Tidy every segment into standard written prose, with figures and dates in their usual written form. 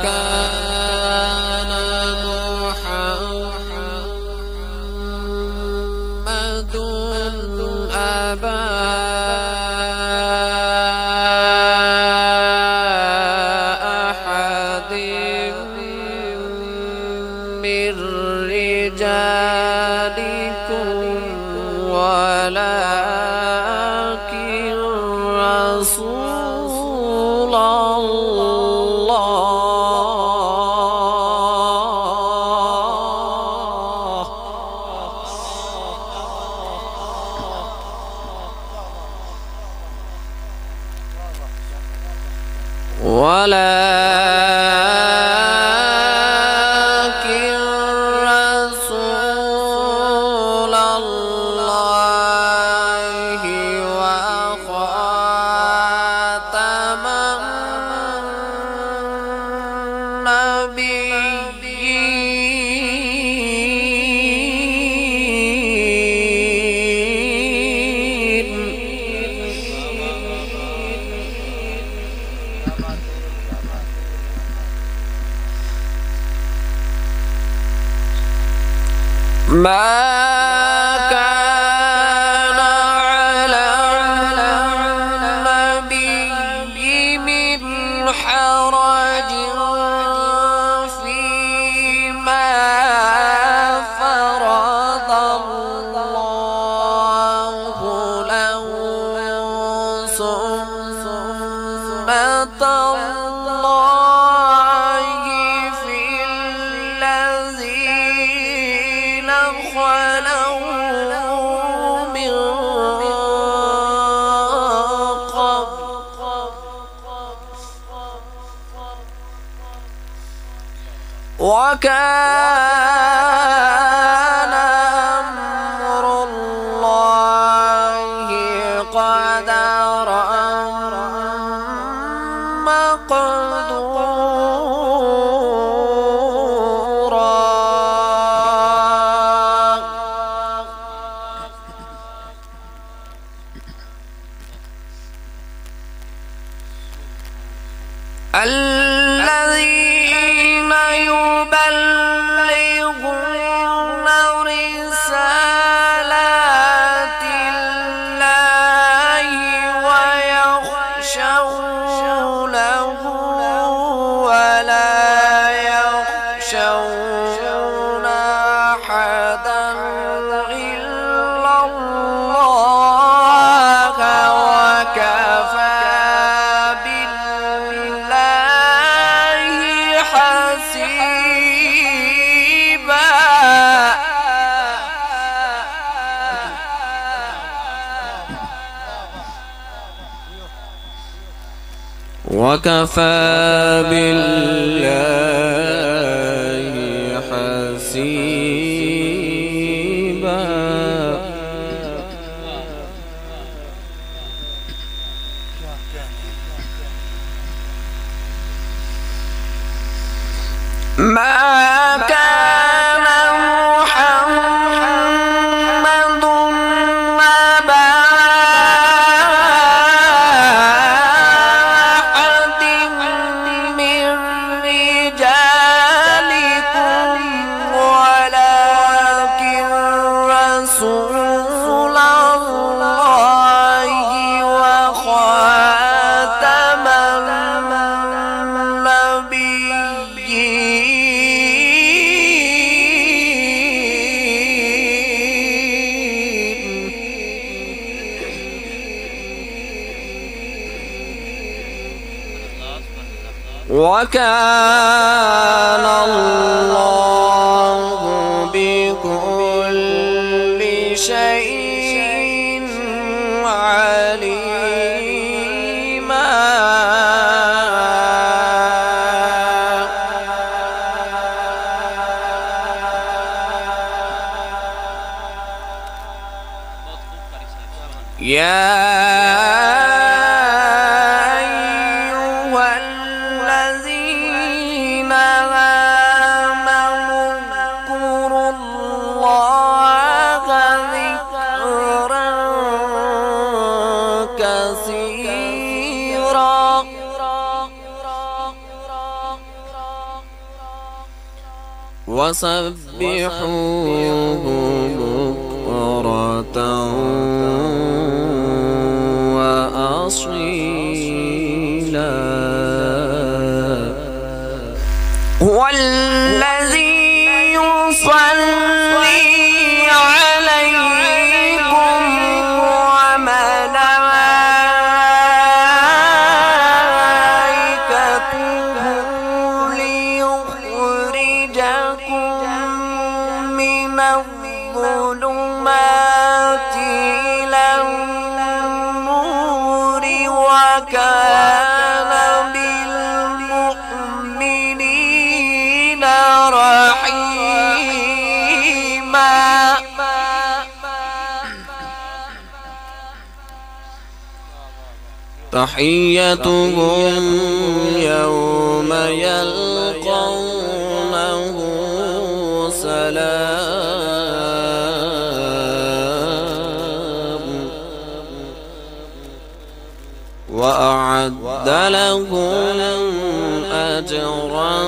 كان محمد أبا أحد من رجالكم ولكن رسول ولكن رسول الله وخاتم ما كان على النبي من حرج فيما فرض الله له سنة الله في الذين خلوا من قبل وكان أمر الله قدرا الذين يبلغون رسالات الله ويخشونه ولا يخشون أحدا إلا الله وكفى وكفى بالله حسيبا. ما كان محمد أبا أحد من رجالكم ولكن رسول الله وخاتم وكان الله بكل شيء عليما. الذين آمنوا اذكروا الله ذكرا كثيرا وسبحوه بكرة وأصيلا. هو الذي يصلي عليكم وملائكته ليخرجكم من الظلمات إلى النور وكان بالمؤمنين رحيما. تحيتهم يوم يلقونه سلام وأعد لهم أجرا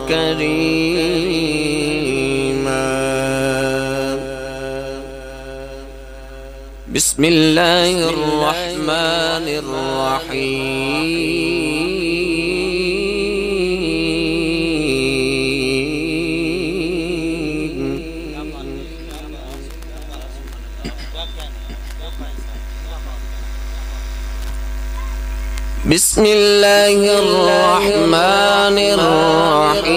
كريما. بسم الله الرحمن الرحيم. بسم الله الرحمن الرحيم.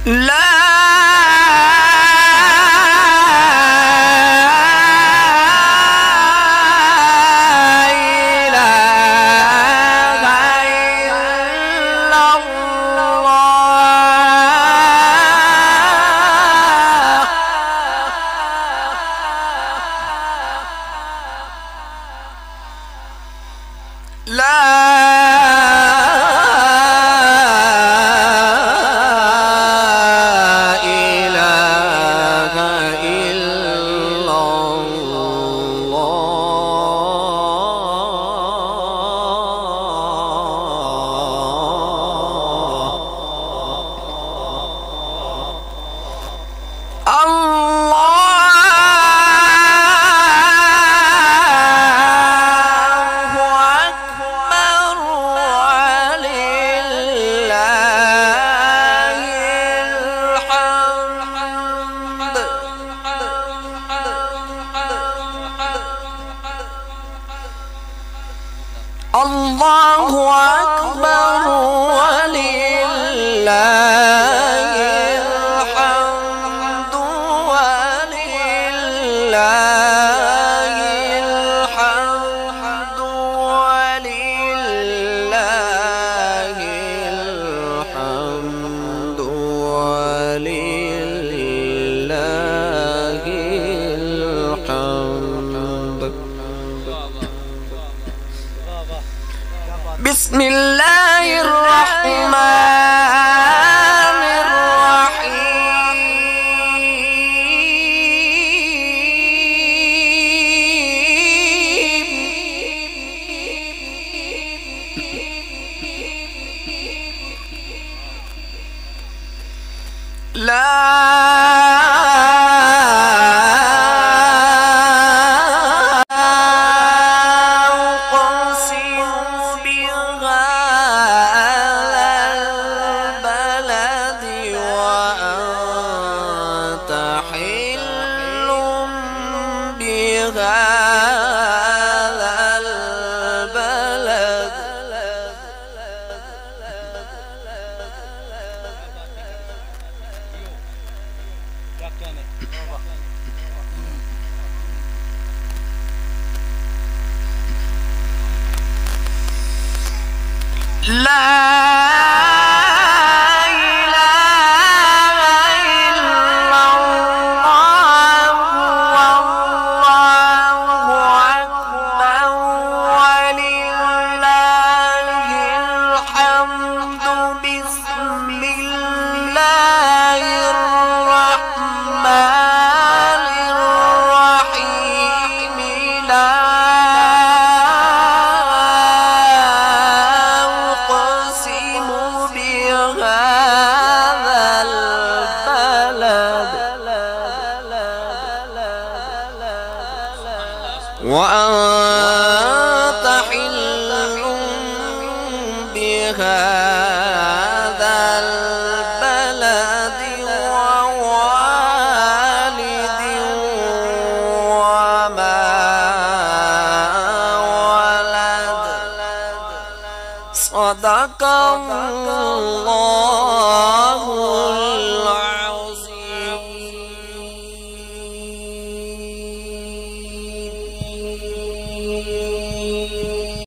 لا الله أكبر ولله الحمد ولله الحمد ولله الحمد ولله الحمد. بسم الله الرحمن الرحيم. لا وأنت حل بهذا البلد ووالد وما ولد. صدق الله العظيم.